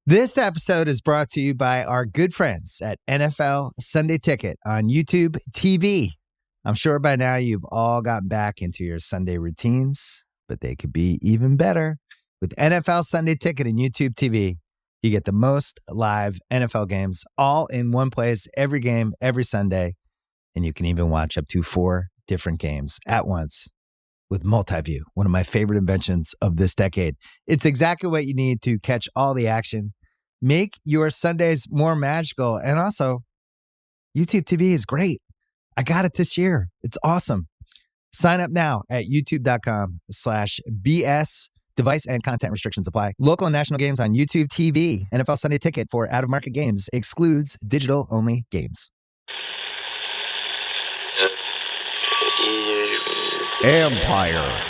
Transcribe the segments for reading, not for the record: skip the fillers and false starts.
This episode is brought to you by our good friends at NFL Sunday Ticket on YouTube TV. I'm sure by now you've all gotten back into your Sunday routines, but they could be even better. With NFL Sunday Ticket and YouTube TV, you get the most live NFL games all in one place, every game, every Sunday, and you can even watch up to 4 different games at once with Multiview, one of my favorite inventions of this decade. It's exactly what you need to catch all the action. Make your Sundays more magical. And also, YouTube TV is great. I got it this year. It's awesome. Sign up now at youtube.com/BS. Device and content restrictions apply. Local and national games on YouTube TV. NFL Sunday Ticket for out-of-market games excludes digital-only games. Ampire.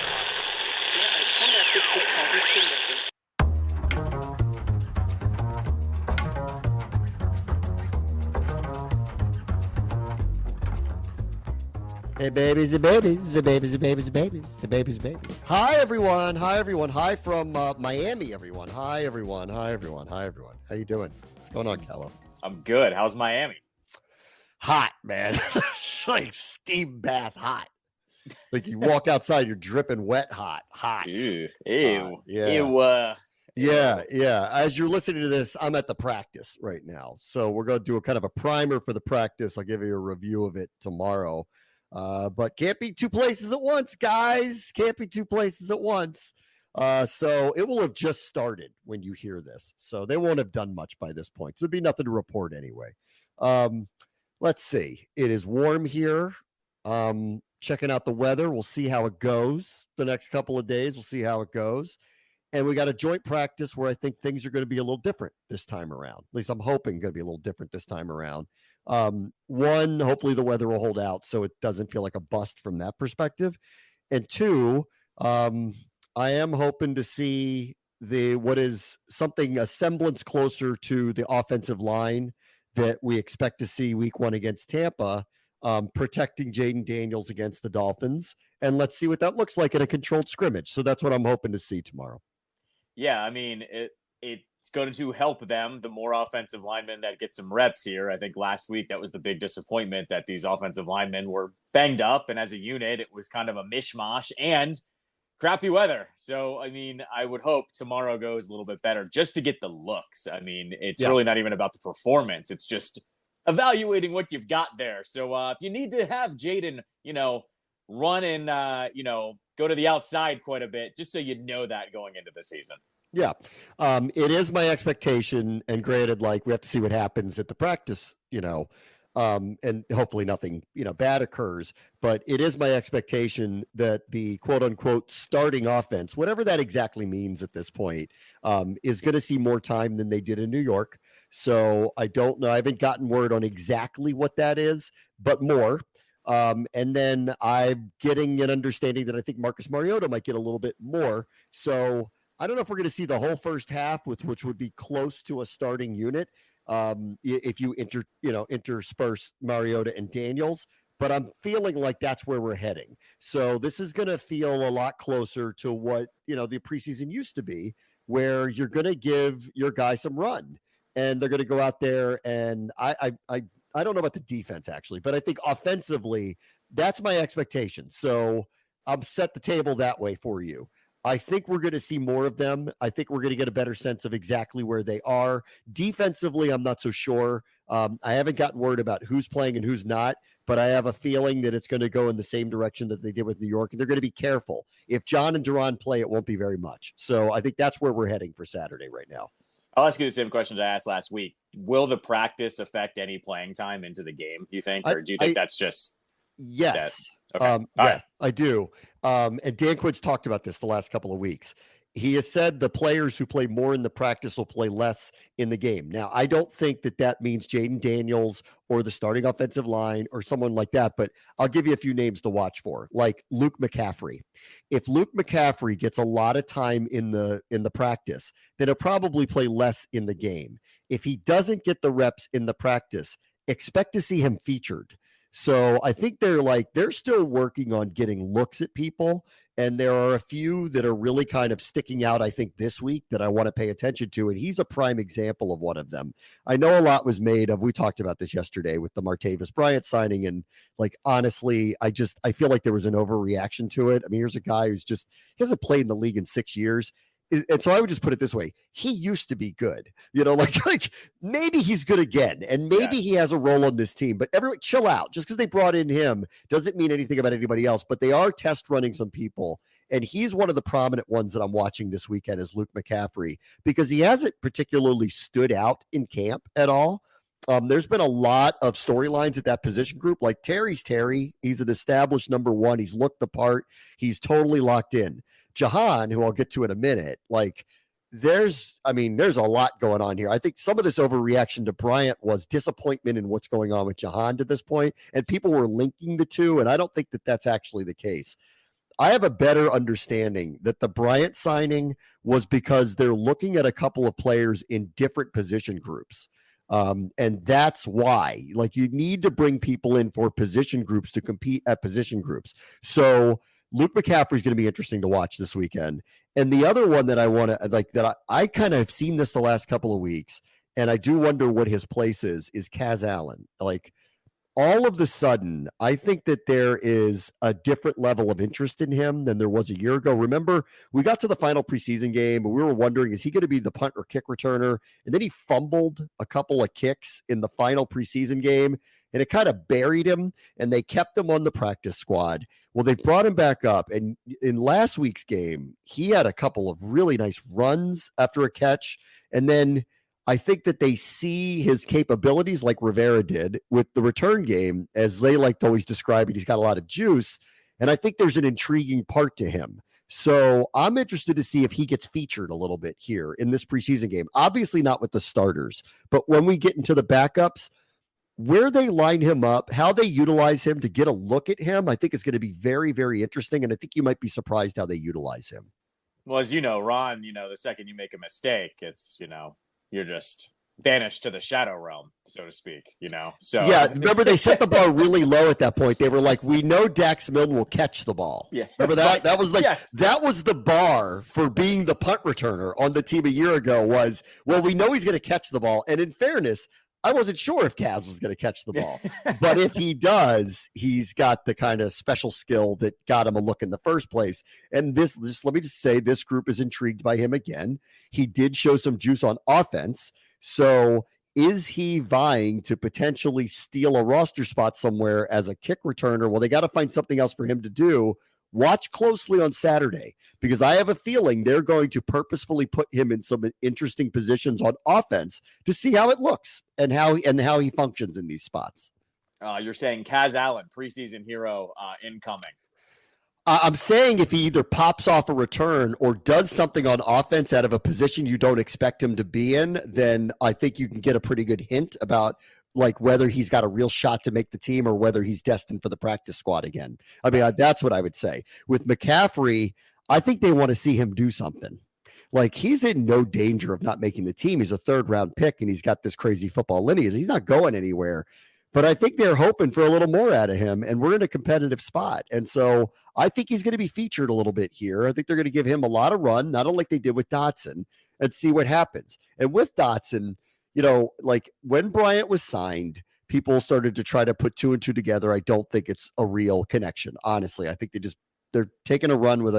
Hey, babies and babies, the babies and babies and babies, the babies and babies. Hi, everyone. Hi, everyone. Hi from Miami, everyone. Hi, everyone. Hi, everyone. Hi, everyone. How you doing? What's going on, Callow? I'm good. How's Miami? Hot, man. Like steam bath hot. Like you walk outside, you're dripping wet hot. Hot. Ew. Yeah. Ew. Yeah. As you're listening to this, I'm at the practice right now. So we're going to do a kind of a primer for the practice. I'll give you a review of it tomorrow. But can't be 2 places at once, guys. Can't be 2 places at once. So it will have just started when you hear this. So they won't have done much by this point. So there'll be nothing to report anyway. Let's see. It is warm here. Checking out the weather. We'll see how it goes the next couple of days. We'll see how it goes. And we got a joint practice where I think things are going to be a little different this time around. At least I'm hoping going to be a little different this time around. One, hopefully the weather will hold out so it doesn't feel like a bust from that perspective. And 2, I am hoping to see what is something, a semblance closer to the offensive line that we expect to see week 1 against Tampa, protecting Jaden Daniels against the Dolphins. And let's see what that looks like in a controlled scrimmage. So that's what I'm hoping to see tomorrow. Yeah, I mean, it's going to help them, the more offensive linemen that get some reps here. I think last week that was the big disappointment, that these offensive linemen were banged up, and as a unit, it was kind of a mishmash and crappy weather. So, I mean, I would hope tomorrow goes a little bit better just to get the looks. I mean, it's really not even about the performance. It's just evaluating what you've got there. So if you need to have Jaden, run and, go to the outside quite a bit, just so you know that going into the season. Yeah. It is my expectation, and granted, like, we have to see what happens at the practice, and hopefully nothing, bad occurs, but it is my expectation that the quote unquote starting offense, whatever that exactly means at this point, is going to see more time than they did in New York. So I don't know. I haven't gotten word on exactly what that is, but more. And then I'm getting an understanding that I think Marcus Mariota might get a little bit more. So I don't know if we're going to see the whole first half, which would be close to a starting unit, if you intersperse Mariota and Daniels. But I'm feeling like that's where we're heading. So this is going to feel a lot closer to what the preseason used to be, where you're going to give your guy some run, and they're going to go out there. And I don't know about the defense actually, but I think offensively, that's my expectation. So I'll set the table that way for you. I think we're going to see more of them. I think we're going to get a better sense of exactly where they are. Defensively, I'm not so sure. I haven't gotten word about who's playing and who's not, but I have a feeling that it's going to go in the same direction that they did with New York, and they're going to be careful. If John and Duran play, it won't be very much. So I think that's where we're heading for Saturday right now. I'll ask you the same questions I asked last week. Will the practice affect any playing time into the game, you think? Or do you think that's just yes. set? Okay. Yes, I do. And Dan Quinn's talked about this the last couple of weeks. He has said the players who play more in the practice will play less in the game. Now, I don't think that means Jaden Daniels or the starting offensive line or someone like that, but I'll give you a few names to watch for, like Luke McCaffrey. If Luke McCaffrey gets a lot of time in the practice, then he'll probably play less in the game. If he doesn't get the reps in the practice, expect to see him featured. So I think they're still working on getting looks at people. And there are a few that are really kind of sticking out, I think, this week that I want to pay attention to. And he's a prime example of one of them. I know a lot was made of, we talked about this yesterday with the Martavis Bryant signing. And like, honestly, I feel like there was an overreaction to it. I mean, here's a guy he hasn't played in the league in 6 years. And so I would just put it this way. He used to be good, like maybe he's good again. And maybe he has a role on this team, but everyone chill out. Just because they brought in him doesn't mean anything about anybody else, but they are test running some people. And he's one of the prominent ones that I'm watching this weekend is Luke McCaffrey, because he hasn't particularly stood out in camp at all. There's been a lot of storylines at that position group. Like Terry's Terry. He's an established number one. He's looked the part. He's totally locked in. Jahan, who I'll get to in a minute, like there's a lot going on here. I think some of this overreaction to Bryant was disappointment in what's going on with Jahan to this point, and people were linking the two, and I don't think that that's actually the case. I have a better understanding that the Bryant signing was because they're looking at a couple of players in different position groups. And that's why, like, you need to bring people in for position groups to compete at position groups. So Luke McCaffrey is going to be interesting to watch this weekend. And the other one that I want to like that I kind of have seen this the last couple of weeks, and I do wonder what his place is Kaz Allen. Like, all of the sudden, I think that there is a different level of interest in him than there was a year ago. Remember, we got to the final preseason game, and we were wondering, is he going to be the punt or kick returner? And then he fumbled a couple of kicks in the final preseason game, and it kind of buried him, and they kept him on the practice squad. Well, they brought him back up, and in last week's game, he had a couple of really nice runs after a catch, and then I think that they see his capabilities like Rivera did with the return game, as they like to always describe it. He's got a lot of juice, and I think there's an intriguing part to him. So I'm interested to see if he gets featured a little bit here in this preseason game. Obviously not with the starters, but when we get into the backups, where they line him up, how they utilize him to get a look at him, I think is going to be very, very interesting, and I think you might be surprised how they utilize him. Well, as you know, Ron, the second you make a mistake, it's, you're just banished to the shadow realm, so to speak, So yeah, remember they set the bar really low at that point. They were like, we know Dax Milne will catch the ball. Yeah. Remember that? Right. That was like Yes. That was the bar for being the punt returner on the team a year ago was, well, we know he's going to catch the ball. And in fairness, I wasn't sure if Kaz was going to catch the ball. But if he does, he's got the kind of special skill that got him a look in the first place. And this let me just say, this group is intrigued by him again. He did show some juice on offense. So is he vying to potentially steal a roster spot somewhere as a kick returner? Well, they got to find something else for him to do. Watch closely on Saturday, because I have a feeling they're going to purposefully put him in some interesting positions on offense to see how it looks and how he functions in these spots. You're saying Kaz Allen, preseason hero, incoming. I'm saying if he either pops off a return or does something on offense out of a position you don't expect him to be in, then I think you can get a pretty good hint about like whether he's got a real shot to make the team or whether he's destined for the practice squad again. I mean, that's what I would say. With McCaffrey, I think they want to see him do something. Like, he's in no danger of not making the team. He's a third-round pick, and he's got this crazy football lineage. He's not going anywhere. But I think they're hoping for a little more out of him, and we're in a competitive spot. And so I think he's going to be featured a little bit here. I think they're going to give him a lot of run, not unlike they did with Dotson, and see what happens. And with Dotson, like when Bryant was signed, people started to try to put two and two together. I don't think it's a real connection. Honestly, I think they're taking a run with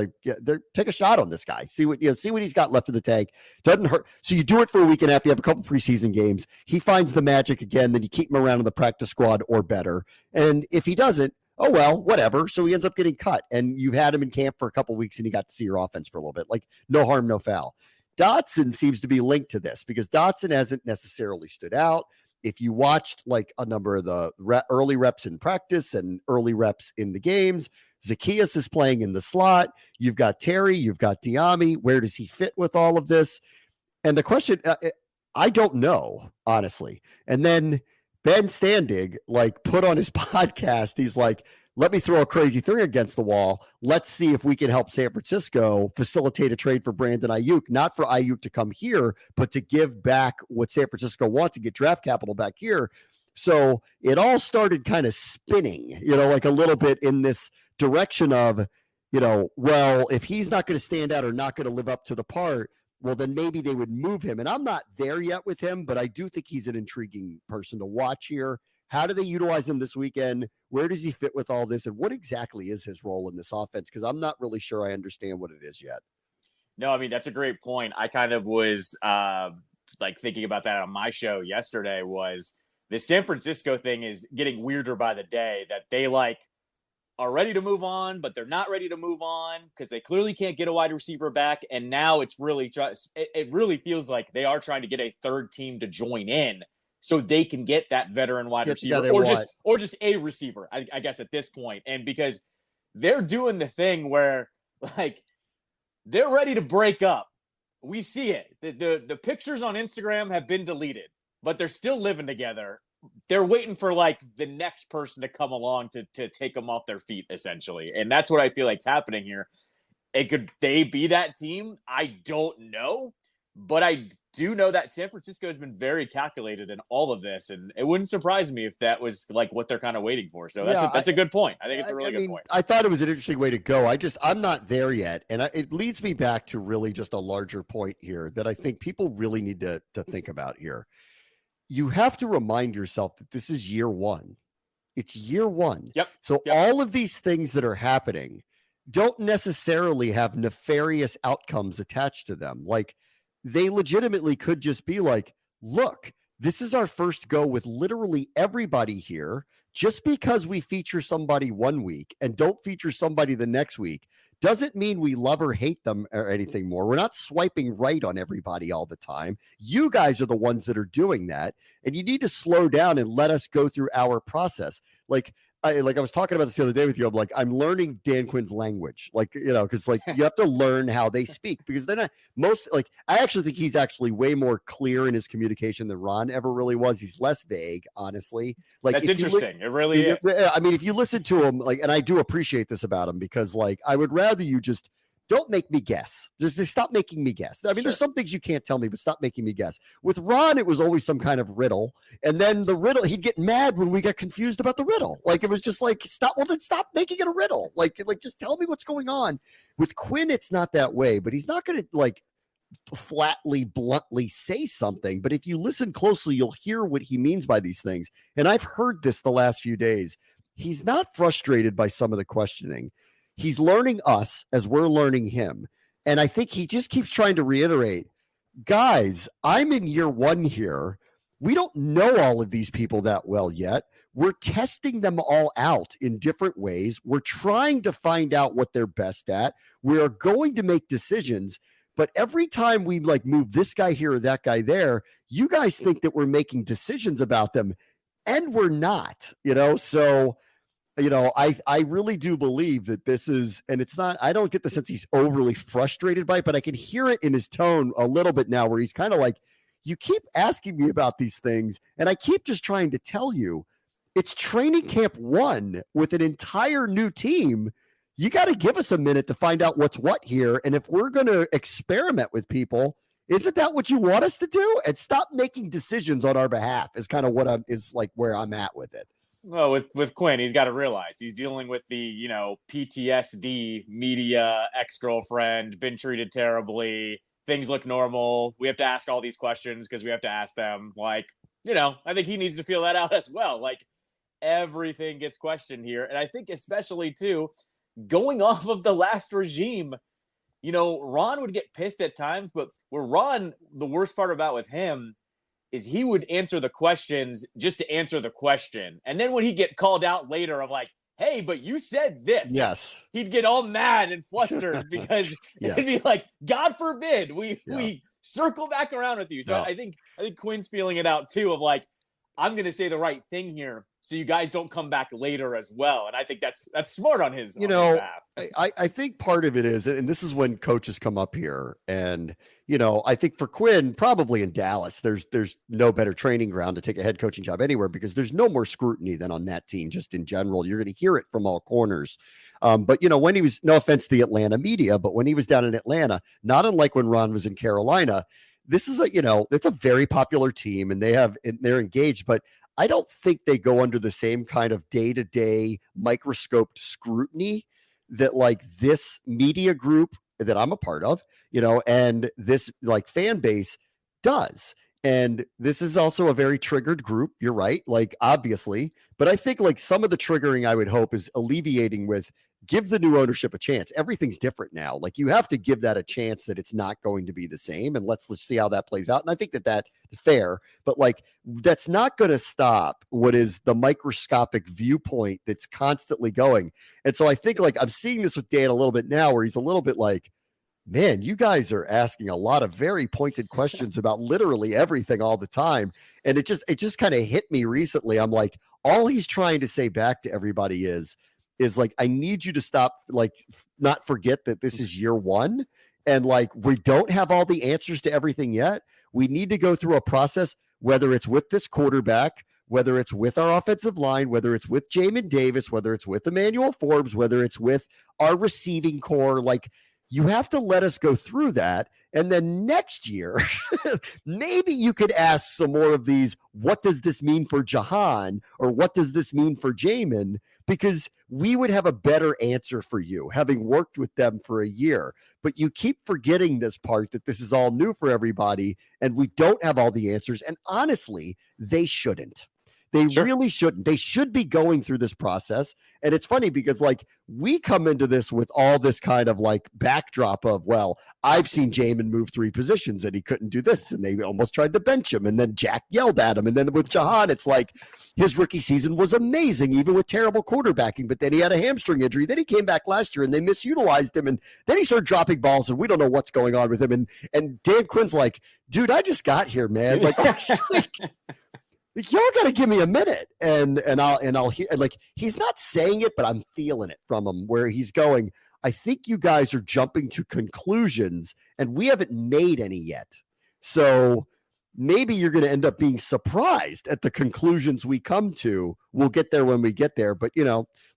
take a shot on this guy. See what he's got left in the tank. Doesn't hurt. So you do it for a week and a half. You have a couple preseason games. He finds the magic again. Then you keep him around in the practice squad or better. And if he doesn't, oh, well, whatever. So he ends up getting cut, and you've had him in camp for a couple weeks and you got to see your offense for a little bit. Like, no harm, no foul. Dotson seems to be linked to this because Dotson hasn't necessarily stood out. If you watched like a number of the early reps in practice and early reps in the games, Zacchaeus is playing in the slot. You've got Terry, you've got Diami. Where does he fit with all of this? And the question, I don't know, honestly. And then Ben Standig, like, put on his podcast, he's like, let me throw a crazy thing against the wall. Let's see if we can help San Francisco facilitate a trade for Brandon Ayuk, not for Ayuk to come here, but to give back what San Francisco wants to get draft capital back here. So it all started kind of spinning, like a little bit in this direction of well, if he's not going to stand out or not going to live up to the part, well, then maybe they would move him. And I'm not there yet with him, but I do think he's an intriguing person to watch here. How do they utilize him this weekend? Where does he fit with all this? And what exactly is his role in this offense? Because I'm not really sure I understand what it is yet. No, I mean, that's a great point. I kind of was thinking about that on my show yesterday. Was the San Francisco thing is getting weirder by the day, that they are ready to move on, but they're not ready to move on because they clearly can't get a wide receiver back. And now it's really it really feels like they are trying to get a third team to join in so they can get that veteran wide receiver or just a receiver, I guess at this point. And because they're doing the thing where they're ready to break up. We see it. The pictures on Instagram have been deleted, but they're still living together. They're waiting for the next person to come along to take them off their feet, essentially. And that's what I feel like's happening here. Could they be that team? I don't know, but I do know that San Francisco has been very calculated in all of this. And it wouldn't surprise me if that was what they're kind of waiting for. So that's a good point. I think it's a really good point. I thought it was an interesting way to go. I'm not there yet. And it leads me back to really just a larger point here that I think people really need to think about here. You have to remind yourself that this is year one. It's year one. Yep. So all of these things that are happening don't necessarily have nefarious outcomes attached to them. They legitimately could just be look, this is our first go with literally everybody here. Just because we feature somebody one week and don't feature somebody the next week doesn't mean we love or hate them or anything more. We're not swiping right on everybody all the time. You guys are the ones that are doing that, and you need to slow down and let us go through our process. I was talking about this the other day with you. I'm learning Dan Quinn's language, because you have to learn how they speak, because they're not I actually think he's actually way more clear in his communication than Ron ever really was. He's less vague, honestly. That's interesting. It really is. I mean, if you listen to him, and I do appreciate this about him, because I would rather you just don't make me guess. Just stop making me guess. I mean, There's some things you can't tell me, but stop making me guess. With Ron, it was always some kind of riddle. And then the riddle, he'd get mad when we got confused about the riddle. It was just stop making it a riddle. Just tell me what's going on. With Quinn, it's not that way, but he's not going to flatly, bluntly say something. But if you listen closely, you'll hear what he means by these things. And I've heard this the last few days. He's not frustrated by some of the questioning. He's learning us as we're learning him. And I think he just keeps trying to reiterate, guys, I'm in year one here. We don't know all of these people that well yet. We're testing them all out in different ways. We're trying to find out what they're best at. We are going to make decisions. But every time we move this guy here or that guy there, you guys think that we're making decisions about them, and we're not, So I really do believe that this is, and it's not, I don't get the sense he's overly frustrated by it, but I can hear it in his tone a little bit now, where he's kind of you keep asking me about these things, and I keep just trying to tell you it's training camp 1 with an entire new team. You got to give us a minute to find out what's what here. And if we're going to experiment with people, isn't that what you want us to do? And stop making decisions on our behalf is kind of what where I'm at with it. Well, with Quinn, he's got to realize he's dealing with the, PTSD, media, ex-girlfriend, been treated terribly, things look normal. We have to ask all these questions because we have to ask them. I think he needs to feel that out as well. Everything gets questioned here. And I think especially, too, going off of the last regime, Ron would get pissed at times, but where Ron, the worst part about with him is he would answer the questions just to answer the question. And then when he'd get called out later of hey, but you said this. Yes. He'd get all mad and flustered because it'd be God forbid we circle back around with you. So I think Quinn's feeling it out too of I'm going to say the right thing here so you guys don't come back later as well. And I think that's smart on his behalf. I think part of it is, and this is when coaches come up here, and I think for Quinn, probably in Dallas, there's no better training ground to take a head coaching job anywhere, because there's no more scrutiny than on that team. Just in general, you're going to hear it from all corners. But when he was, no offense to the Atlanta media, but when he was down in Atlanta, not unlike when Ron was in Carolina, this is it's a very popular team, and they're engaged, but I don't think they go under the same kind of day-to-day microscoped scrutiny that like this media group that I'm a part of, and this like fan base does. And this is also a very triggered group. You're right. Like, obviously, but I think like some of the triggering I would hope is alleviating with give the new ownership a chance. Everything's different now. Like, you have to give that a chance that it's not going to be the same. And let's see how that plays out. And I think that is fair, but like, that's not going to stop what is the microscopic viewpoint that's constantly going. And so I think like I'm seeing this with Dan a little bit now where he's a little bit like, man, you guys are asking a lot of very pointed questions about literally everything all the time. And it just kind of hit me recently. I'm like, all he's trying to say back to everybody is like, I need you to stop, like, not forget that this is year one. And like, we don't have all the answers to everything yet. We need to go through a process, whether it's with this quarterback, whether it's with our offensive line, whether it's with Jamin Davis, whether it's with Emmanuel Forbes, whether it's with our receiving core, like, you have to let us go through that. And then next year, maybe you could ask some more of these, what does this mean for Jahan? Or what does this mean for Jamin? Because we would have a better answer for you, having worked with them for a year. But you keep forgetting this part, that this is all new for everybody, and we don't have all the answers. And honestly, they shouldn't. They really shouldn't. They should be going through this process. And it's funny because like we come into this with all this kind of like backdrop of, well, I've seen Jamin move 3 positions and he couldn't do this. And they almost tried to bench him. And then Jack yelled at him. And then with Jahan, it's like his rookie season was amazing, even with terrible quarterbacking. But then he had a hamstring injury. Then he came back last year and they misutilized him. And then he started dropping balls and we don't know what's going on with him. And Dan Quinn's like, dude, I just got here, man. Like, y'all got to give me a minute, and I'll hear. Like, he's not saying it, but I'm feeling it from him where he's going, I think you guys are jumping to conclusions, and we haven't made any yet. So maybe you're going to end up being surprised at the conclusions we come to. We'll get there when we get there. But,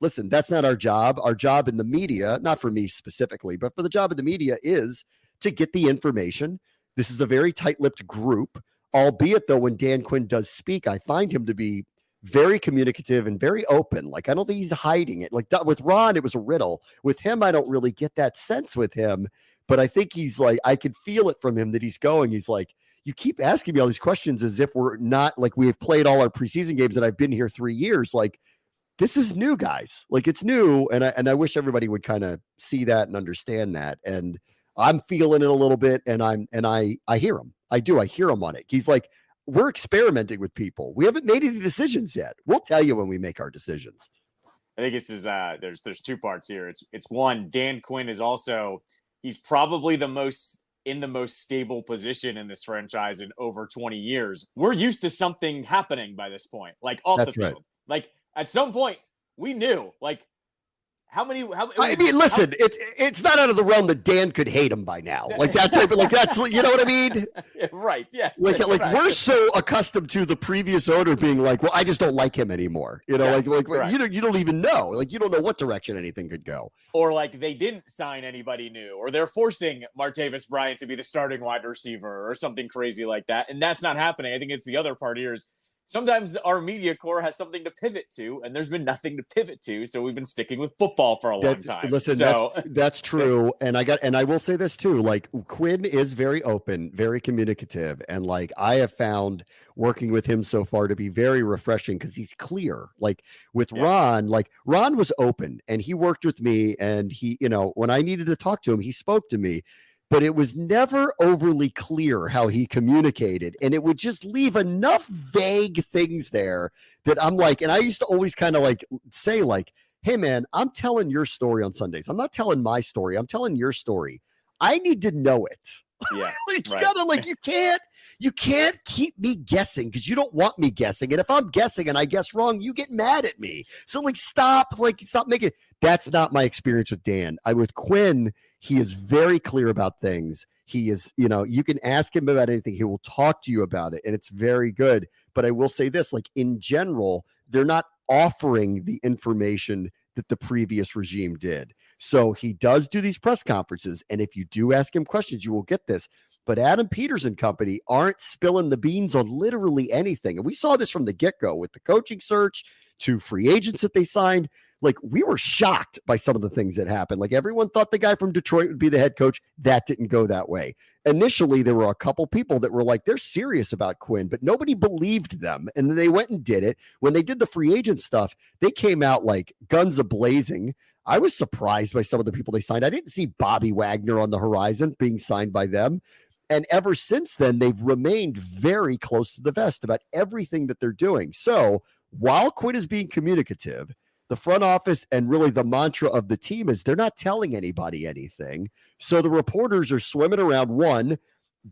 listen, that's not our job. Our job in the media, not for me specifically, but for the job of the media, is to get the information. This is a very tight-lipped group. Albeit, though, when Dan Quinn does speak, I find him to be very communicative and very open. Like, I don't think he's hiding it. Like, with Ron, it was a riddle. With him, I don't really get that sense with him. But I think he's like, I could feel it from him that he's like, you keep asking me all these questions as if we're not, like, we have played all our preseason games and I've been here 3 years. Like, this is new, guys. Like, it's new. And I wish everybody would kind of see that and understand that. And I'm feeling it a little bit. And I hear him. I do. I hear him on it. He's like, we're experimenting with people. We haven't made any decisions yet. We'll tell you when we make our decisions. I think it's just, there's 2 parts here. It's one, Dan Quinn is also, he's probably the most stable position in this franchise in over 20 years. We're used to something happening by this point, like off the field. Right. Like at some point we knew, like, listen, it's not out of the realm that Dan could hate him by now. Like that type of, like, that's, you know what I mean? Right. Yes. Like we're so accustomed to the previous owner being like, well, I just don't like him anymore. Yes, like you don't even know. Like, you don't know what direction anything could go. Or like they didn't sign anybody new, or they're forcing Martavis Bryant to be the starting wide receiver or something crazy like that. And that's not happening. I think it's the other part here is sometimes our media core has something to pivot to, and there's been nothing to pivot to. So we've been sticking with football for a long time. Listen, that's true. And I will say this too, like, Quinn is very open, very communicative. And like, I have found working with him so far to be very refreshing because he's clear. Like with Ron, like Ron was open and he worked with me, and he, when I needed to talk to him, he spoke to me. But it was never overly clear how he communicated. And it would just leave enough vague things there that I'm like, and I used to always kind of like say like, hey man, I'm telling your story on Sundays. I'm not telling my story. I'm telling your story. I need to know it. Yeah. Like, right. You gotta, like, you can't keep me guessing because you don't want me guessing. And if I'm guessing and I guess wrong, you get mad at me. So like, stop making, that's not my experience with Dan. With Quinn, he is very clear about things. He is, you can ask him about anything. He will talk to you about it. And it's very good. But I will say this, like, in general, they're not offering the information that the previous regime did. So he does do these press conferences. And if you do ask him questions, you will get this. But Adam Peters and company aren't spilling the beans on literally anything. And we saw this from the get-go with the coaching search to free agents that they signed. like we were shocked by some of the things that happened. Like everyone thought the guy from Detroit would be the head coach. That didn't go that way. Initially, there were a couple people that were like, they're serious about Quinn, but nobody believed them. And then they went and did it. When they did the free agent stuff, they came out like guns a-blazing. I was surprised by some of the people they signed. I didn't see Bobby Wagner on the horizon being signed by them. And ever since then, they've remained very close to the vest about everything that they're doing. So while Quinn is being communicative, the front office and really the mantra of the team is they're not telling anybody anything. So the reporters are swimming around. One,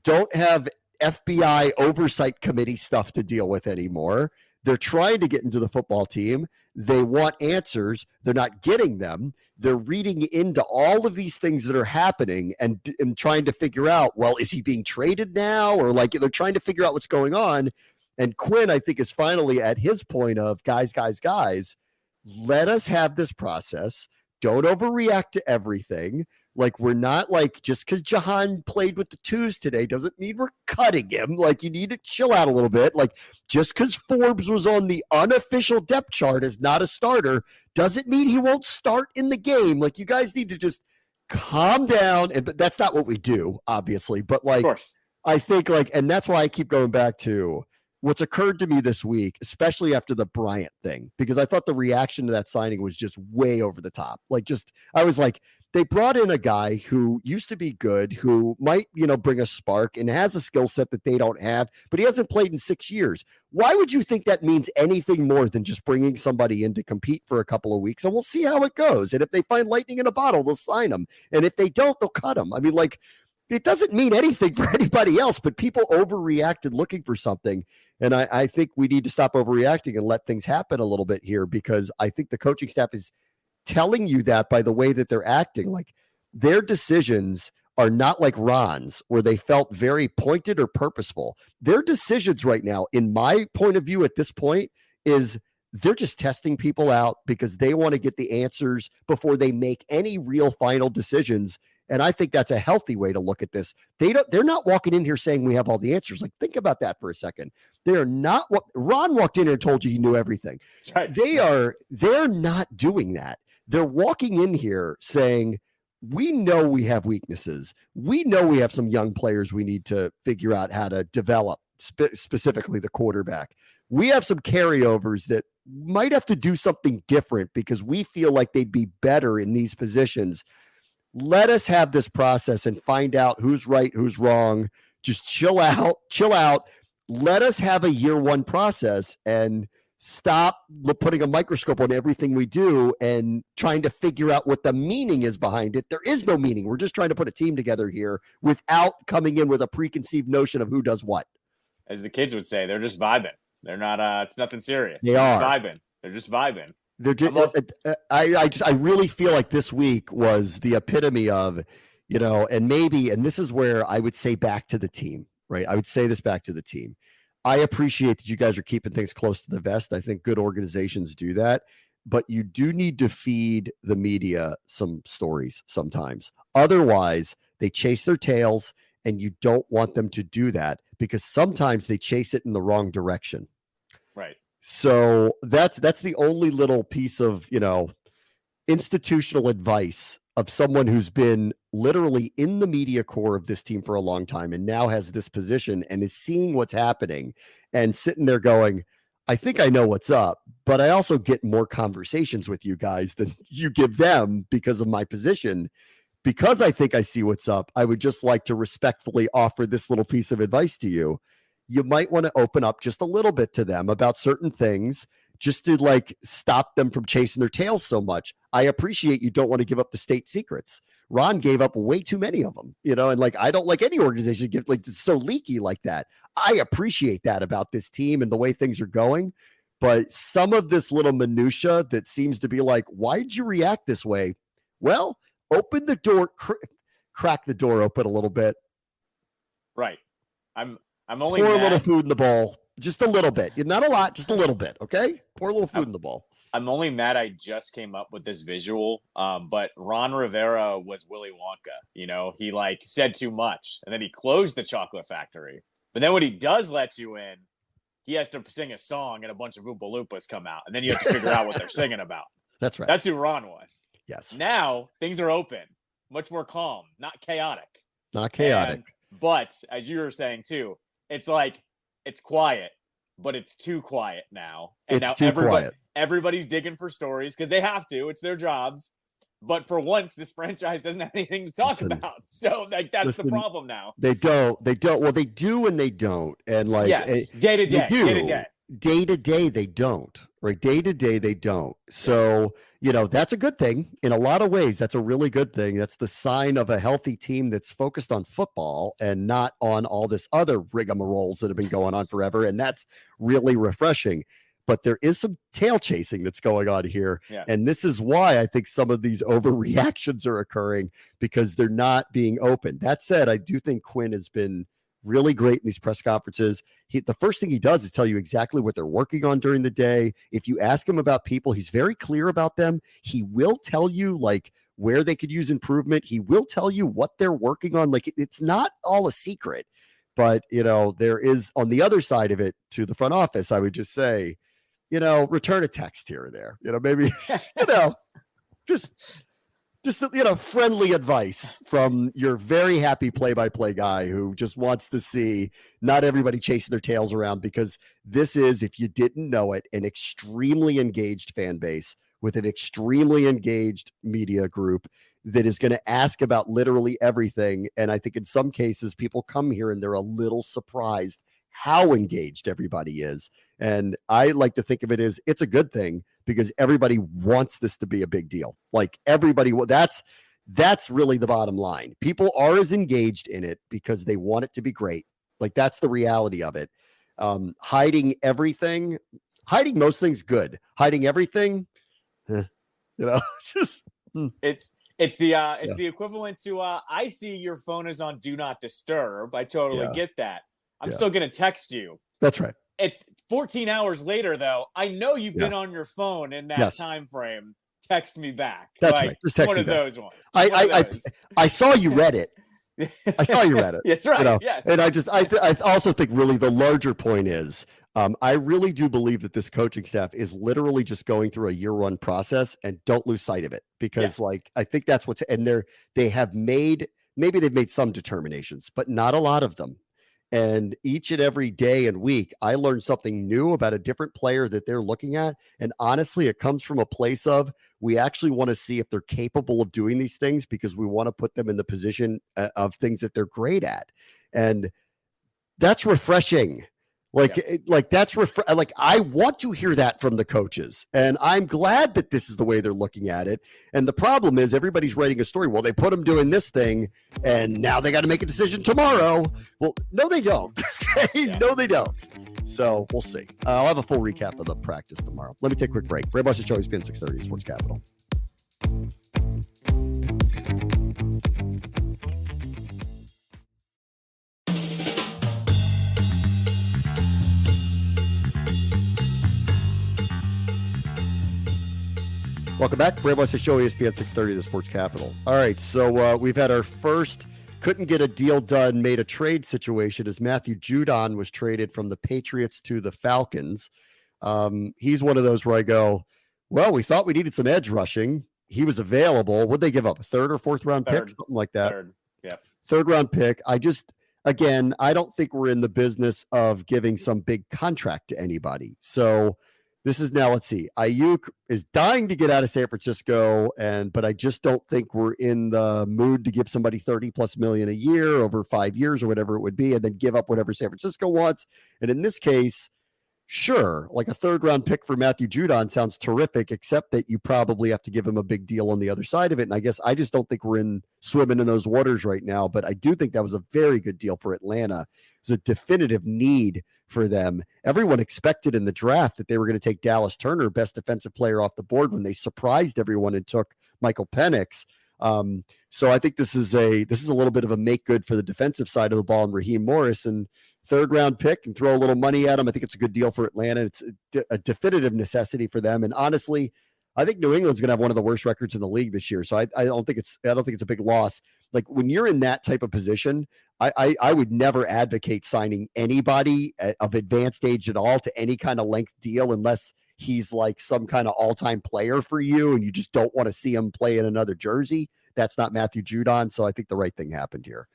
don't have FBI oversight committee stuff to deal with anymore. They're trying to get into the football team. They want answers. They're not getting them. They're reading into all of these things that are happening and trying to figure out, well, is he being traded now? Or like they're trying to figure out what's going on. And Quinn, I think, is finally at his point of guys, let us have this process. Don't overreact to everything. Like we're not like just because Jahan played with the twos today doesn't mean we're cutting him. Like you need to chill out a little bit. Like just because Forbes was on the unofficial depth chart as not a starter doesn't mean he won't start in the game. Like you guys need to just calm down. But that's not what we do, obviously. But like, I think like, and that's why I keep going back to what's occurred to me this week, especially after the Bryant thing, because I thought the reaction to that signing was just way over the top. Like just, I was like, they brought in a guy who used to be good, who might, bring a spark and has a skill set that they don't have, but he hasn't played in 6 years. Why would you think that means anything more than just bringing somebody in to compete for a couple of weeks? And we'll see how it goes. And if they find lightning in a bottle, they'll sign him. And if they don't, they'll cut him. I mean, like, it doesn't mean anything for anybody else, but people overreacted looking for something. And I think we need to stop overreacting and let things happen a little bit here, because I think the coaching staff is telling you that by the way that they're acting. Like their decisions are not like Ron's, where they felt very pointed or purposeful. Their decisions right now, in my point of view at this point, is they're just testing people out because they want to get the answers before they make any real final decisions. And I think that's a healthy way to look at this. They're not walking in here saying we have all the answers. Like, think about that for a second. They're not what Ron walked in here and told you he knew everything. That's right. They're not doing that. They're walking in here saying, we know we have weaknesses. We know we have some young players we need to figure out how to develop, specifically the quarterback. We have some carryovers that might have to do something different because we feel like they'd be better in these positions. Let us have this process and find out who's right, who's wrong. Just chill out. Let us have a year one process and stop putting a microscope on everything we do and trying to figure out what the meaning is behind it. There is no meaning. We're just trying to put a team together here without coming in with a preconceived notion of who does what. As the kids would say, they're just vibing. They're not, it's nothing serious. They're vibing. They're just vibing. They're just, I really feel like this week was the epitome of, and this is where I would say back to the team, right? I would say this back to the team. I appreciate that you guys are keeping things close to the vest. I think good organizations do that, but you do need to feed the media some stories sometimes. Otherwise, they chase their tails, and you don't want them to do that because sometimes they chase it in the wrong direction. Right. So that's the only little piece of, institutional advice of someone who's been literally in the media core of this team for a long time and now has this position and is seeing what's happening and sitting there going, I think I know what's up, but I also get more conversations with you guys than you give them because of my position. Because I think I see what's up, I would just like to respectfully offer this little piece of advice to you. You might want to open up just a little bit to them about certain things, just to like stop them from chasing their tails so much. I appreciate you don't want to give up the state secrets. Ron gave up way too many of them, and like, I don't like any organization give like it's so leaky like that. I appreciate that about this team and the way things are going. But some of this little minutia that seems to be like, why did you react this way? Well, open the door, crack the door open a little bit. Right. I'm only pour mad. A little food in the bowl. Just a little bit. Not a lot, just a little bit. Okay. Pour a little food in the bowl. I'm only mad I just came up with this visual. But Ron Rivera was Willy Wonka. He like said too much and then he closed the chocolate factory. But then when he does let you in, he has to sing a song and a bunch of Oompa Loompas come out. And then you have to figure out what they're singing about. That's right. That's who Ron was. Yes. Now things are open, much more calm, not chaotic. Not chaotic. But as you were saying too, it's like it's quiet, but it's too quiet now. And it's now too quiet. Everybody's digging for stories because they have to. It's their jobs. But for once, this franchise doesn't have anything to talk about. So that's the problem now. They don't. Well, they do and they don't. And like, yes, day to day, day to day, they don't. Right, day to day, they don't. So that's a good thing in a lot of ways. That's a really good thing. That's the sign of a healthy team that's focused on football and not on all this other rigmaroles that have been going on forever. And that's really refreshing. But there is some tail chasing that's going on here. Yeah. And this is why I think some of these overreactions are occurring, because they're not being open. That said, I do think Quinn has been really great in these press conferences. The first thing he does is tell you exactly what they're working on during the day. If you ask him about people, he's very clear about them. He will tell you like where they could use improvement. He will tell you what they're working on. Like, it's not all a secret, but there is on the other side of it to the front office. I would just say, return a text here or there, maybe, just friendly advice from your very happy play-by-play guy who just wants to see not everybody chasing their tails around, because this is, if you didn't know it, an extremely engaged fan base with an extremely engaged media group that is going to ask about literally everything. And I think in some cases people come here and they're a little surprised how engaged everybody is. And I like to think of it as it's a good thing, because everybody wants this to be a big deal. Like everybody, that's really the bottom line. People are as engaged in it because they want it to be great. Like that's the reality of it. Hiding most things good. Hiding everything, just it's the equivalent to I see your phone is on do not disturb. I totally get that. I'm still going to text you. That's right. It's 14 hours later, though. I know you've been on your phone in that time frame. Text me back. That's right. Just text one me of back. those ones. I saw you read it. I saw you read it. That's right. Yes. And I also think really the larger point is I really do believe that this coaching staff is literally just going through a year-one process, and don't lose sight of it, because I think that's what's, and they've made some determinations, but not a lot of them. And each and every day and week, I learn something new about a different player that they're looking at. And honestly, it comes from a place of, we actually want to see if they're capable of doing these things, because we want to put them in the position of things that they're great at. And that's refreshing. I want to hear that from the coaches, and I'm glad that this is the way they're looking at it. And the problem is everybody's writing a story. Well, they put them doing this thing, and now they got to make a decision tomorrow. Well, no, they don't. No, they don't. So we'll see. I'll have a full recap of the practice tomorrow. Let me take a quick break. Bram and Callow, ESPN 630 Sports Capital. Welcome back. Bram and Callow, ESPN 630, the Sports Capital. All right, so we've had our first couldn't get a deal done, made a trade situation, as Matthew Judon was traded from the Patriots to the Falcons. He's one of those where I go, well, we thought we needed some edge rushing. He was available. What'd they give up? A third or fourth round pick? Something like that. Third round pick. I don't think we're in the business of giving some big contract to anybody. So this is now, let's see, Ayuk is dying to get out of San Francisco, but I just don't think we're in the mood to give somebody $30+ million a year over 5 years or whatever it would be, and then give up whatever San Francisco wants. And in this case, sure, like a third round pick for Matthew Judon sounds terrific, except that you probably have to give him a big deal on the other side of it. And I guess I just don't think we're swimming in those waters right now, but I do think that was a very good deal for Atlanta. It's a definitive need for them. Everyone expected in the draft that they were going to take Dallas Turner, best defensive player off the board, when they surprised everyone and took Michael Penix. So I think this is a little bit of a make good for the defensive side of the ball, and Raheem Morris, and third round pick, and throw a little money at him. I think it's a good deal for Atlanta. It's a definitive necessity for them. And honestly, I think New England's going to have one of the worst records in the league this year. So I don't think it's a big loss. Like when you're in that type of position, I would never advocate signing anybody of advanced age at all to any kind of length deal unless he's like some kind of all-time player for you and you just don't want to see him play in another jersey. That's not Matthew Judon. So I think the right thing happened here.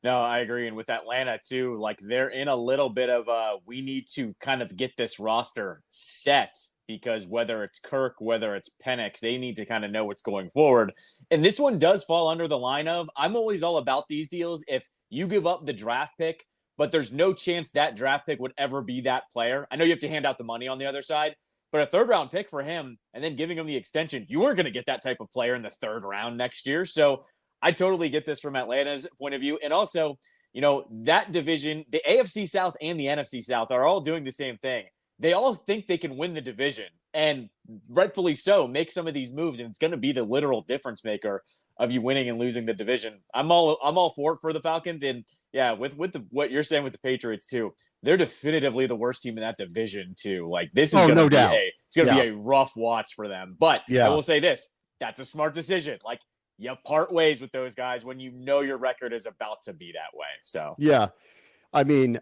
No, I agree. And with Atlanta too, like they're in a little bit of we need to kind of get this roster set, because whether it's Kirk, whether it's Penix, they need to kind of know what's going forward. And this one does fall under the line of, I'm always all about these deals. If you give up the draft pick, but there's no chance that draft pick would ever be that player. I know you have to hand out the money on the other side, but a third round pick for him and then giving him the extension, you weren't going to get that type of player in the third round next year. So I totally get this from Atlanta's point of view. And also, you know, that division, the AFC South and the NFC South are all doing the same thing. They all think they can win the division, and rightfully so, make some of these moves. And it's going to be the literal difference maker of you winning and losing the division. I'm all for the Falcons. And yeah, with what you're saying with the Patriots too, they're definitively the worst team in that division too. Like this is going to be a rough watch for them. But I will say this, that's a smart decision. Like, you part ways with those guys when you know your record is about to be that way. So, yeah, I mean,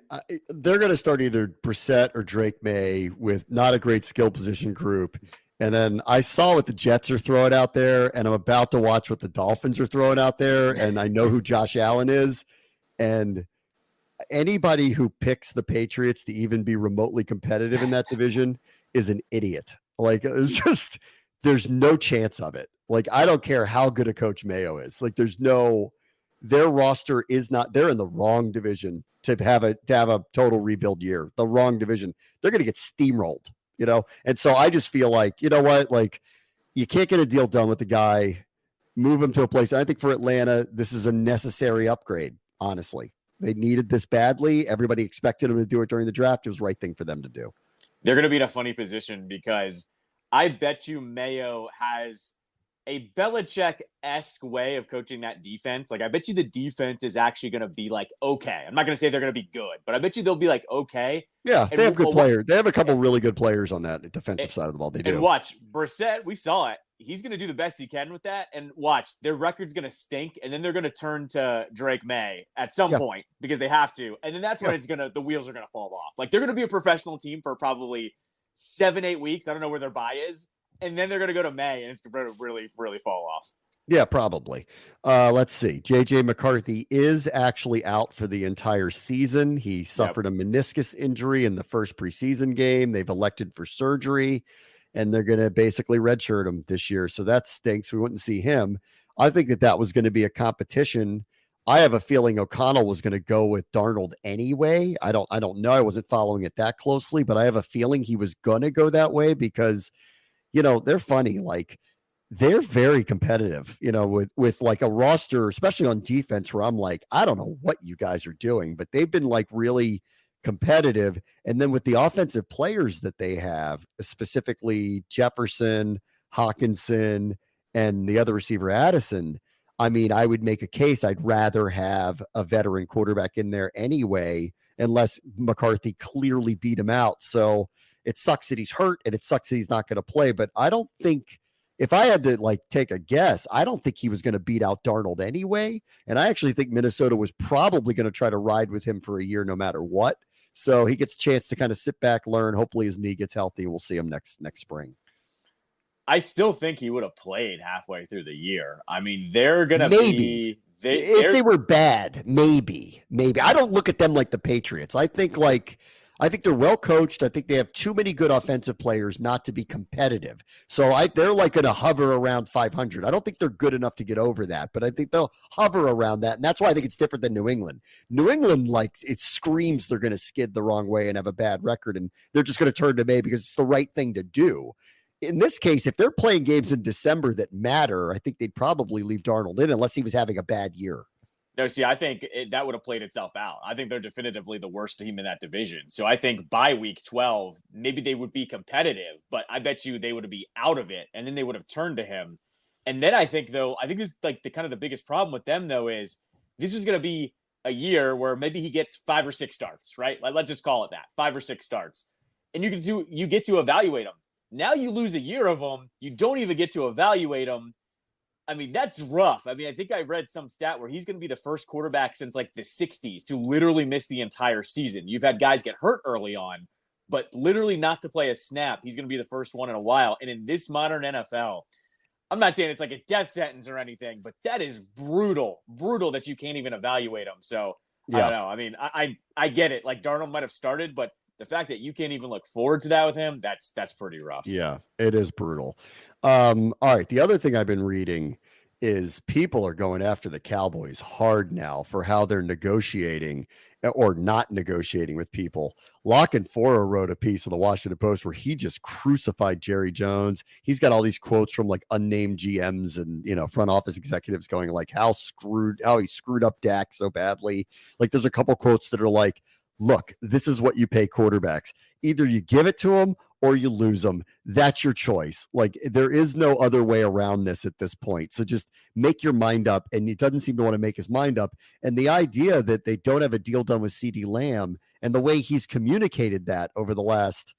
they're going to start either Brissett or Drake May with not a great skill position group. And then I saw what the Jets are throwing out there, and I'm about to watch what the Dolphins are throwing out there. And I know who Josh Allen is. And anybody who picks the Patriots to even be remotely competitive in that division is an idiot. Like, it's just, there's no chance of it. Like, I don't care how good a coach Mayo is. Like, their roster is not, they're in the wrong division to have a total rebuild year. The wrong division. They're going to get steamrolled, you know? And so I just feel like, you know what? Like, you can't get a deal done with the guy, move him to a place. I think for Atlanta, this is a necessary upgrade, honestly. They needed this badly. Everybody expected him to do it during the draft. It was the right thing for them to do. They're going to be in a funny position because I bet you Mayo has a Belichick-esque way of coaching that defense. Like, I bet you the defense is actually going to be like, okay. I'm not going to say they're going to be good, but I bet you they'll be like, okay. Yeah, they have good players. They have a couple really good players on that defensive side of the ball. They do. And watch, Brissett, we saw it. He's going to do the best he can with that. And watch, their record's going to stink, and then they're going to turn to Drake May at some point because they have to. And then that's when the wheels are going to fall off. Like, they're going to be a professional team for probably 7-8 weeks. I don't know where their bye is. And then they're going to go to May, and it's going to really, really fall off. Yeah, probably. Let's see. J.J. McCarthy is actually out for the entire season. He suffered a meniscus injury in the first preseason game. They've elected for surgery, and they're going to basically redshirt him this year. So that stinks. We wouldn't see him. I think that was going to be a competition. I have a feeling O'Connell was going to go with Darnold anyway. I don't know. I wasn't following it that closely, but I have a feeling he was going to go that way because, you know, they're funny. Like, they're very competitive, you know, with like a roster, especially on defense, where I'm like, I don't know what you guys are doing, but they've been like really competitive. And then with the offensive players that they have, specifically Jefferson, Hawkinson, and the other receiver, Addison, I mean, I would make a case I'd rather have a veteran quarterback in there anyway, unless McCarthy clearly beat him out. So it sucks that he's hurt and it sucks that he's not going to play. But I don't think, if I had to like take a guess, I don't think he was going to beat out Darnold anyway. And I actually think Minnesota was probably going to try to ride with him for a year, no matter what. So he gets a chance to kind of sit back, learn. Hopefully his knee gets healthy, and we'll see him next spring. I still think he would have played halfway through the year. I mean, they're going to be... If they were bad, maybe. I don't look at them like the Patriots. I think they're well coached. I think they have too many good offensive players not to be competitive. So they're like going to hover around 500. I don't think they're good enough to get over that, but I think they'll hover around that. And that's why I think it's different than New England. New England, like, it screams they're going to skid the wrong way and have a bad record, and they're just going to turn to May because it's the right thing to do. In this case, if they're playing games in December that matter, I think they'd probably leave Darnold in unless he was having a bad year. No, see, I think that would have played itself out. I think they're definitively the worst team in that division. So I think by week 12, maybe they would be competitive, but I bet you they would be out of it, and then they would have turned to him. And then I think this is like the kind of the biggest problem with them, though, is this is going to be a year where maybe he gets 5 or 6 starts, right? Like, let's just call it that, 5 or 6 starts. And you get to evaluate them. Now you lose a year of them. You don't even get to evaluate them. I mean, that's rough. I mean, I think I read some stat where he's going to be the first quarterback since like the 60s to literally miss the entire season. You've had guys get hurt early on, but literally not to play a snap. He's going to be the first one in a while. And in this modern NFL, I'm not saying it's like a death sentence or anything, but that is brutal that you can't even evaluate him. So I don't know. I mean, I get it. Like Darnold might have started, but the fact that you can't even look forward to that with him, that's pretty rough. Yeah, it is brutal. All right. The other thing I've been reading is people are going after the Cowboys hard now for how they're negotiating or not negotiating with people. Lock and Fora wrote a piece of the Washington Post where he just crucified Jerry Jones. He's got all these quotes from like unnamed GMs and, front office executives going like how he screwed up Dak so badly. Like there's a couple quotes that are like, look, this is what you pay quarterbacks. Either you give it to them or you lose them. That's your choice. Like there is no other way around this at this point. So just make your mind up. And he doesn't seem to want to make his mind up. And the idea that they don't have a deal done with CeeDee Lamb and the way he's communicated that over the last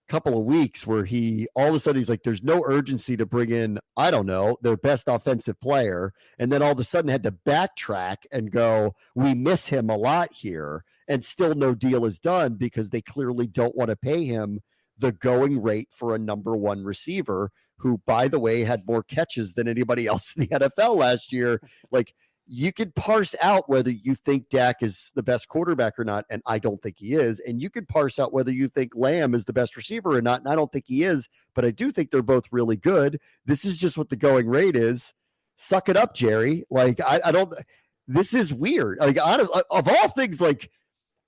couple of weeks where he all of a sudden he's like, there's no urgency to bring in, I don't know, their best offensive player. And then all of a sudden had to backtrack and go, we miss him a lot here. And still no deal is done because they clearly don't want to pay him the going rate for a number one receiver who, by the way, had more catches than anybody else in the NFL last year. Like you could parse out whether you think Dak is the best quarterback or not. And I don't think he is. And you could parse out whether you think Lamb is the best receiver or not. And I don't think he is, but I do think they're both really good. This is just what the going rate is. Suck it up, Jerry. Like I don't, this is weird. Like honestly, of all things, like,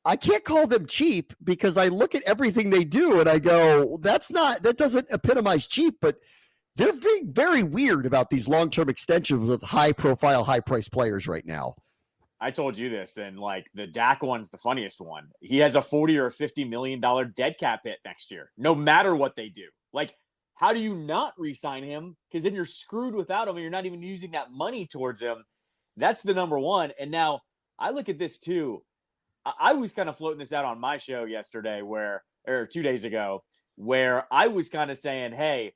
I can't call them cheap because I look at everything they do and I go, that doesn't epitomize cheap, but they're being very weird about these long-term extensions with high-profile, high-priced players right now. I told you this, and like the Dak one's the funniest one. He has a $40 or $50 million dead cap hit next year, no matter what they do. Like, how do you not re-sign him? Because then you're screwed without him and you're not even using that money towards him. That's the number one. And now I look at this too. I was kind of floating this out on my show yesterday or 2 days ago, where I was kind of saying, hey,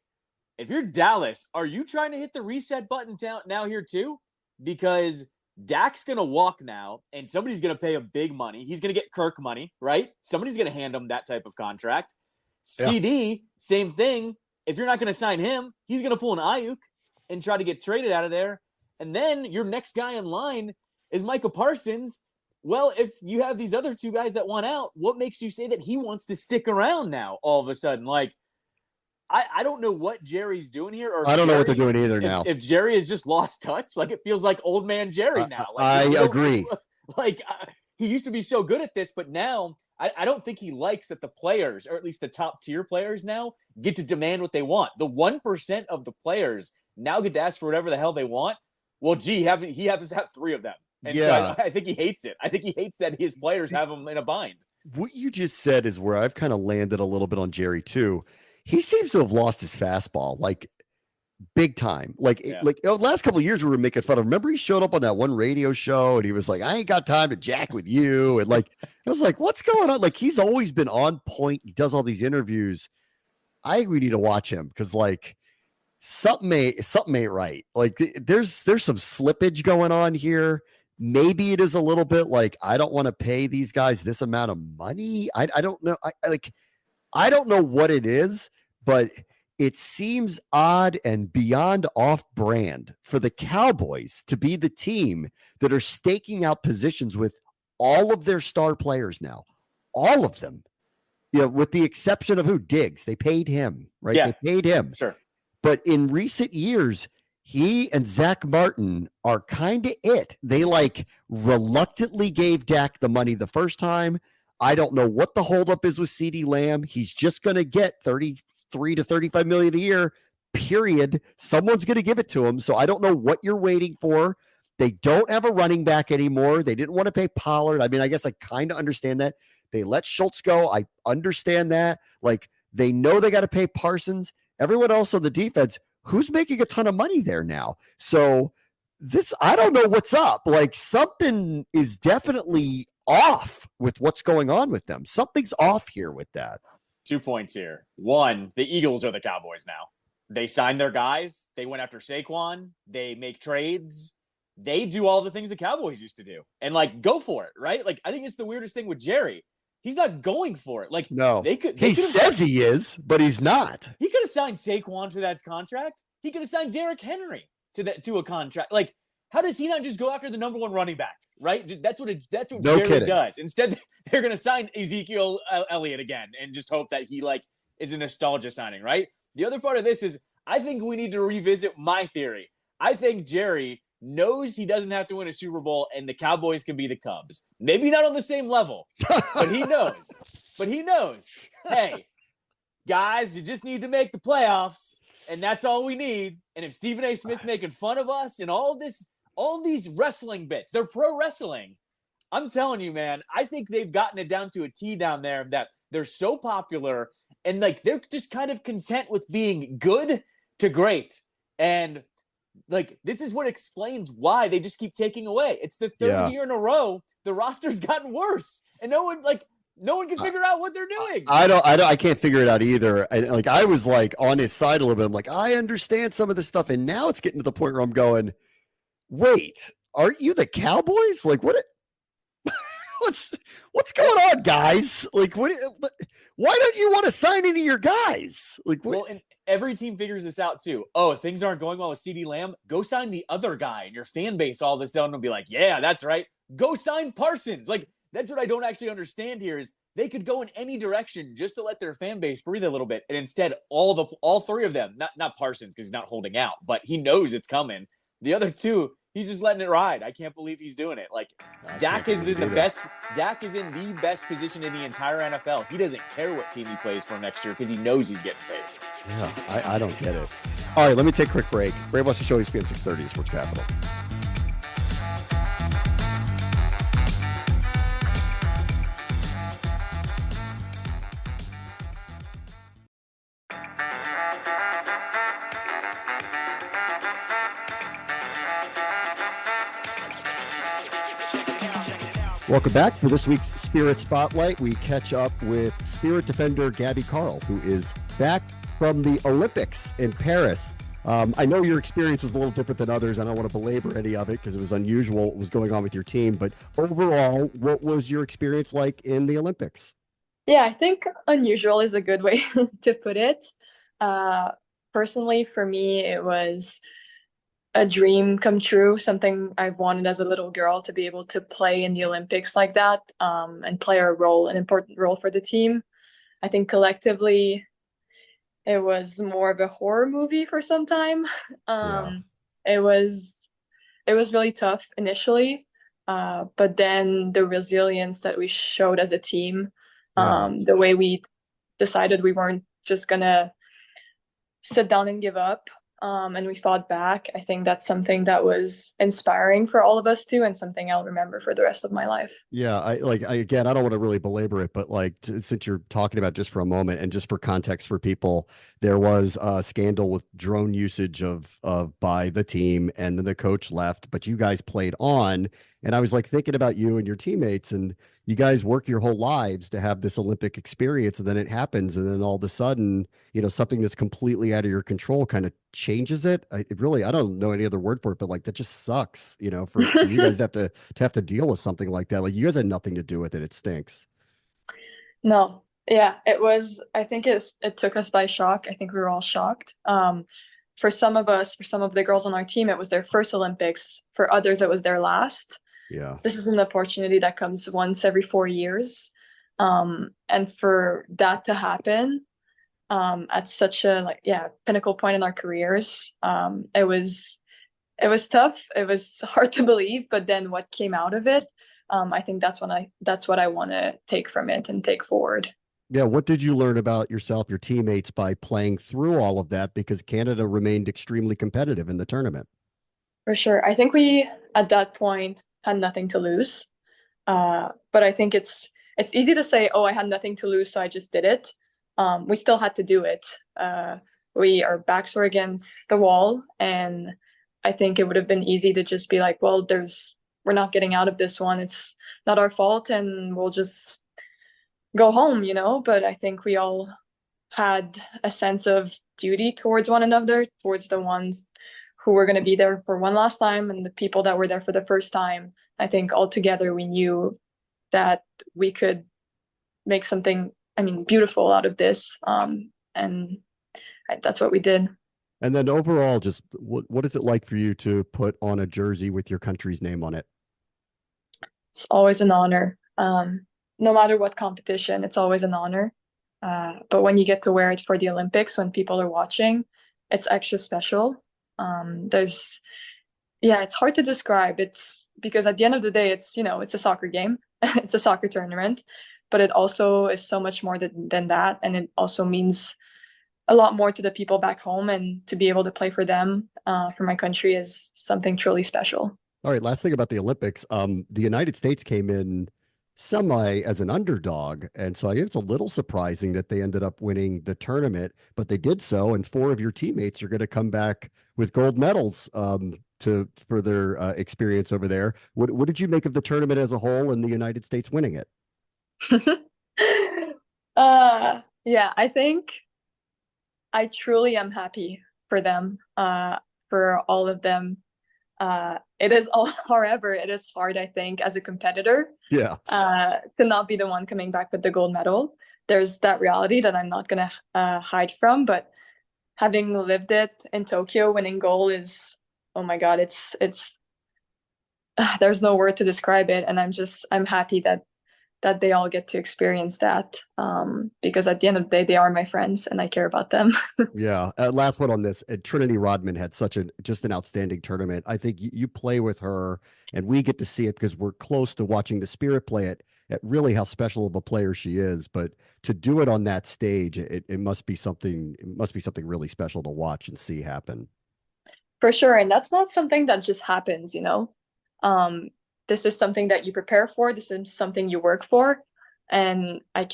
if you're Dallas, are you trying to hit the reset button now here too? Because Dak's going to walk now and somebody's going to pay him big money. He's going to get Kirk money, right? Somebody's going to hand him that type of contract. Yeah. CD, same thing. If you're not going to sign him, he's going to pull an Ayuk and try to get traded out of there. And then your next guy in line is Micah Parsons. Well, if you have these other two guys that want out, what makes you say that he wants to stick around now all of a sudden? Like, I don't know what Jerry's doing here. Or I don't know what they're doing either now. If Jerry has just lost touch, like it feels like old man Jerry now. Like, I agree. Like he used to be so good at this, but now I don't think he likes that the players, or at least the top tier players now, get to demand what they want. The 1% of the players now get to ask for whatever the hell they want. Well, gee, he happens to have 3 of them. And yeah. So I think he hates it. I think he hates that his players have him in a bind. What you just said is where I've kind of landed a little bit on Jerry too. He seems to have lost his fastball, like big time. Like the last couple of years we were making fun of. Remember he showed up on that one radio show and he was like, I ain't got time to jack with you. And like, I was like, what's going on? Like he's always been on point. He does all these interviews. I think we need to watch him because like something ain't right. Like there's some slippage going on here. Maybe it is a little bit like, I don't want to pay these guys this amount of money. I don't know. I don't know what it is, but it seems odd and beyond off-brand for the Cowboys to be the team that are staking out positions with all of their star players now, all of them, with the exception of Diggs. They paid him, right? Yeah, they paid him. Sure. But in recent years, he and Zach Martin are kind of it. They like reluctantly gave Dak the money the first time. I don't know what the holdup is with CeeDee Lamb. He's just going to get 33 to 35 million a year, period. Someone's going to give it to him. So I don't know what you're waiting for. They don't have a running back anymore. They didn't want to pay Pollard. I mean, I guess I kind of understand that. They let Schultz go. I understand that. Like they know they got to pay Parsons. Everyone else on the defense, who's making a ton of money there now? So I don't know what's up. Like something is definitely off with what's going on with them. Something's off here with that. 2 points here. One, the Eagles are the Cowboys now. They signed their guys. They went after Saquon. They make trades. They do all the things the Cowboys used to do. And like, go for it, right? Like, I think it's the weirdest thing with Jerry. He's not going for it. Like, no, they could. He says he is, but he's not. He could have signed Saquon to that contract. He could have signed Derrick Henry to a contract. Like, how does he not just go after the number one running back? Right? That's what No Jerry kidding. does. Instead, they're going to sign Ezekiel Elliott again and just hope that he like is a nostalgia signing. Right? The other part of this is I think we need to revisit my theory. I think Jerry knows he doesn't have to win a Super Bowl and the Cowboys can be the Cubs. Maybe not on the same level, but he knows. Hey, guys, you just need to make the playoffs, and that's all we need. And if Stephen A. Smith's making fun of us and all these wrestling bits, they're pro wrestling. I'm telling you, man, I think they've gotten it down to a T down there that they're so popular and like they're just kind of content with being good to great. And like this is what explains why they just keep taking away. It's the third year in a row the roster's gotten worse, and no one can figure out what they're doing. I can't figure it out either. I was like on his side a little bit. I'm like, I understand some of this stuff, and now it's getting to the point where I'm going, wait, aren't you the Cowboys? Like, what? What's going on, guys? Like, why don't you want to sign any of your guys? Like, what? Well, and every team figures this out too. Oh, things aren't going well with CeeDee Lamb. Go sign the other guy, and your fan base all of a sudden will be like, yeah, that's right. Go sign Parsons. Like, that's what I don't actually understand here is they could go in any direction just to let their fan base breathe a little bit. And instead, all three of them, not Parsons because he's not holding out, but he knows it's coming. The other two, he's just letting it ride. I can't believe he's doing it. Like Dak is in the best position in the entire NFL. He doesn't care what team he plays for next year because he knows he's getting paid. Yeah, I don't get it. All right, let me take a quick break. Ray wants to show ESPN 630 Sports Capital. Welcome back. For this week's Spirit Spotlight, we catch up with Spirit defender Gabby Carl, who is back from the Olympics in Paris. I know your experience was a little different than others. I don't want to belabor any of it because it was unusual what was going on with your team. But overall, what was your experience like in the Olympics? Yeah, I think unusual is a good way to put it. Personally, for me, it was a dream come true, something I wanted as a little girl to be able to play in the Olympics like that, and play an important role for the team. I think collectively it was more of a horror movie for some time. It was really tough initially, but then the resilience that we showed as a team, the way we decided we weren't just gonna sit down and give up, and we fought back. I think that's something that was inspiring for all of us too, and something I'll remember for the rest of my life. Yeah, I don't want to really belabor it, but since you're talking about just for a moment and just for context for people, there was a scandal with drone usage by the team, and then the coach left, but you guys played on. And I was thinking about you and your teammates, and you guys work your whole lives to have this Olympic experience, and then it happens, and then all of a sudden, something that's completely out of your control kind of changes it. I don't know any other word for it, but that just sucks, for you guys to have to deal with something like that. You guys had nothing to do with it. It stinks. No, yeah, it was. I think it took us by shock. I think we were all shocked. For some of the girls on our team, it was their first Olympics. For others, it was their last. Yeah. This is an opportunity that comes once every 4 years. And for that to happen at such a pinnacle point in our careers, it was tough. It was hard to believe, but then what came out of it, I think that's what I want to take from it and take forward. Yeah. What did you learn about yourself, your teammates by playing through all of that? Because Canada remained extremely competitive in the tournament. For sure. I think we, at that point, had nothing to lose. But I think it's easy to say, oh, I had nothing to lose, so I just did it. We still had to do it. Our backs were against the wall, and I think it would have been easy to just be like, well, we're not getting out of this one. It's not our fault, and we'll just go home, But I think we all had a sense of duty towards one another, towards the ones who were going to be there for one last time and the people that were there for the first time. I think all together we knew that we could make something, beautiful out of this. And that's what we did. And then overall, just what is it like for you to put on a jersey with your country's name on it? It's always an honor. No matter what competition, it's always an honor. But when you get to wear it for the Olympics, when people are watching, it's extra special. It's hard to describe. It's because at the end of the day, it's a soccer game, it's a soccer tournament, but it also is so much more than that, and it also means a lot more to the people back home, and to be able to play for them, for my country, is something truly special. All right, last thing about the Olympics. The United States came in semi as an underdog, and so I think it's a little surprising that they ended up winning the tournament, but they did so, and four of your teammates are going to come back with gold medals for their experience over there. What did you make of the tournament as a whole and the United States winning it? Yeah, I think I truly am happy for them, for all of them. However, it is hard, I think, as a competitor, Yeah, to not be the one coming back with the gold medal. There's that reality that I'm not going to hide from, but having lived it in Tokyo, winning gold is, oh my God, it's there's no word to describe it. And I'm happy that they all get to experience that, because at the end of the day, they are my friends and I care about them. yeah. Last one on this. Trinity Rodman had just an outstanding tournament. I think you play with her, and we get to see it because we're close to watching the Spirit play it. At really how special of a player she is, but to do it on that stage, it must be something. It must be something really special to watch and see happen. For sure, and that's not something that just happens, this is something that you prepare for. This is something you work for. And I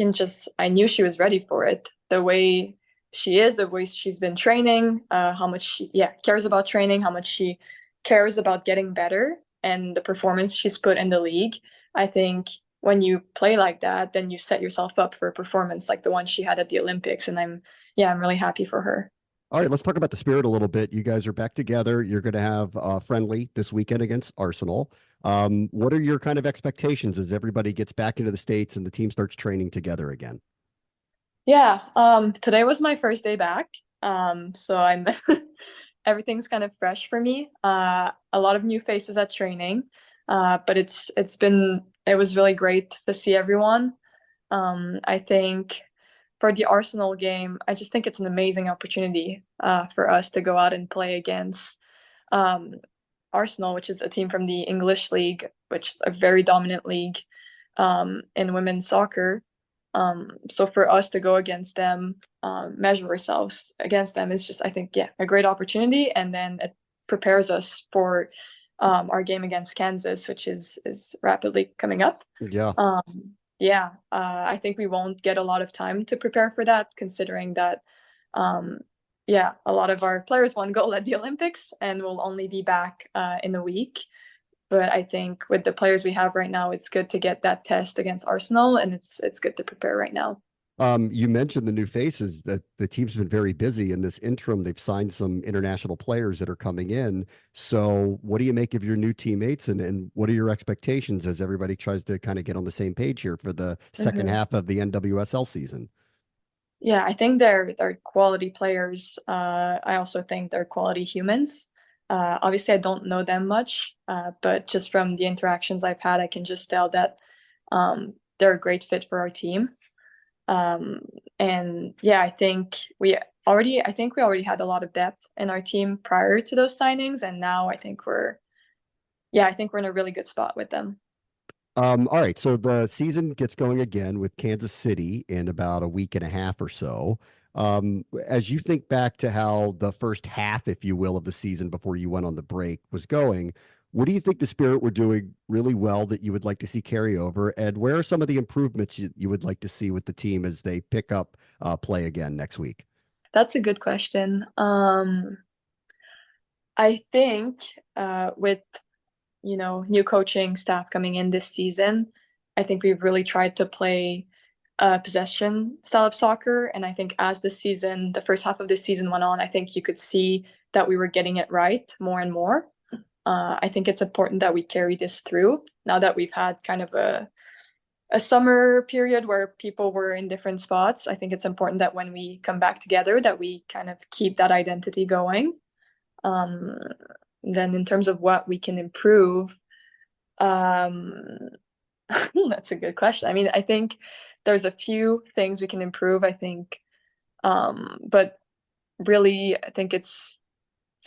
knew she was ready for it. The way she is, the way she's been training, how much she cares about training, how much she cares about getting better, and the performance she's put in the league. I think when you play like that, then you set yourself up for a performance like the one she had at the Olympics. And I'm really happy for her. All right, let's talk about the Spirit a little bit. You guys are back together. You're going to have a friendly this weekend against Arsenal. What are your kind of expectations as everybody gets back into the States and the team starts training together again? Yeah, today was my first day back. So I'm everything's kind of fresh for me. A lot of new faces at training. But it was really great to see everyone. I think for the Arsenal game, I just think it's an amazing opportunity for us to go out and play against Arsenal, which is a team from the English League, which is a very dominant league in women's soccer. So for us to go against them, measure ourselves against them, is just, I think, a great opportunity. And then it prepares us for our game against Kansas, which is rapidly coming up. Yeah. I think we won't get a lot of time to prepare for that, considering that, a lot of our players won gold at the Olympics and will only be back in a week. But I think with the players we have right now, it's good to get that test against Arsenal, and it's good to prepare right now. You mentioned the new faces, that the team's been very busy in this interim. They've signed some international players that are coming in. So what do you make of your new teammates, and what are your expectations as everybody tries to kind of get on the same page here for the second half of the NWSL season? Yeah, I think they're quality players. I also think they're quality humans. Obviously, I don't know them much, but just from the interactions I've had, I can just tell that they're a great fit for our team. I think we already had a lot of depth in our team prior to those signings, and now I think we're in a really good spot with them. All right, so the season gets going again with Kansas City in about a week and a half or so. As you think back to how the first half, if you will, of the season before you went on the break was going, what do you think the Spirit were doing really well that you would like to see carry over? And where are some of the improvements you would like to see with the team as they pick up play again next week? That's a good question. I think with new coaching staff coming in this season, I think we've really tried to play a possession style of soccer. And I think as the first half of this season went on, I think you could see that we were getting it right more and more. I think it's important that we carry this through now that we've had kind of a a summer period where people were in different spots. I think it's important that when we come back together that we kind of keep that identity going. Then in terms of what we can improve, that's a good question. I mean, I think there's a few things we can improve, I think. But really, I think it's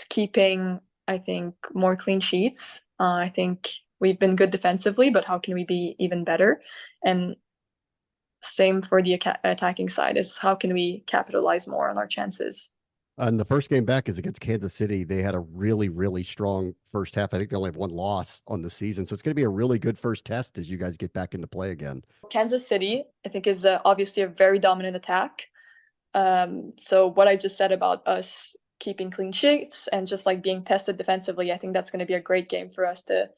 keeping, I think, more clean sheets. I think we've been good defensively, but how can we be even better? And same for the attacking side is how can we capitalize more on our chances? And the first game back is against Kansas City. They had a really, really strong first half. I think they only have one loss on the season. So it's going to be a really good first test as you guys get back into play again. Kansas City, I think, is obviously a very dominant attack. So what I just said about us keeping clean sheets and just like being tested defensively, I think that's going to be a great game for us to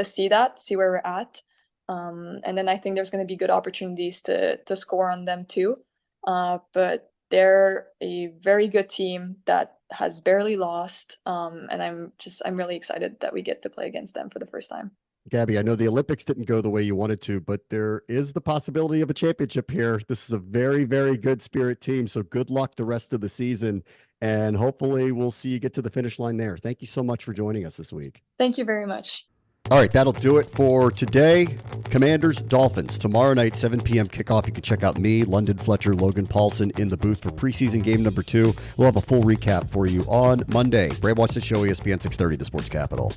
see where we're at. And then I think there's going to be good opportunities to score on them too. But they're a very good team that has barely lost. And I'm really excited that we get to play against them for the first time. Gabby, I know the Olympics didn't go the way you wanted to, but there is the possibility of a championship here. This is a very, very good Spirit team. So good luck the rest of the season. And hopefully we'll see you get to the finish line there. Thank you so much for joining us this week. Thank you very much. All right, that'll do it for today. Commanders, Dolphins. Tomorrow night, 7 p.m. kickoff. You can check out me, London Fletcher, Logan Paulson in the booth for preseason game number 2. We'll have a full recap for you on Monday. Brave Watch the Show, ESPN 630, the Sports Capital.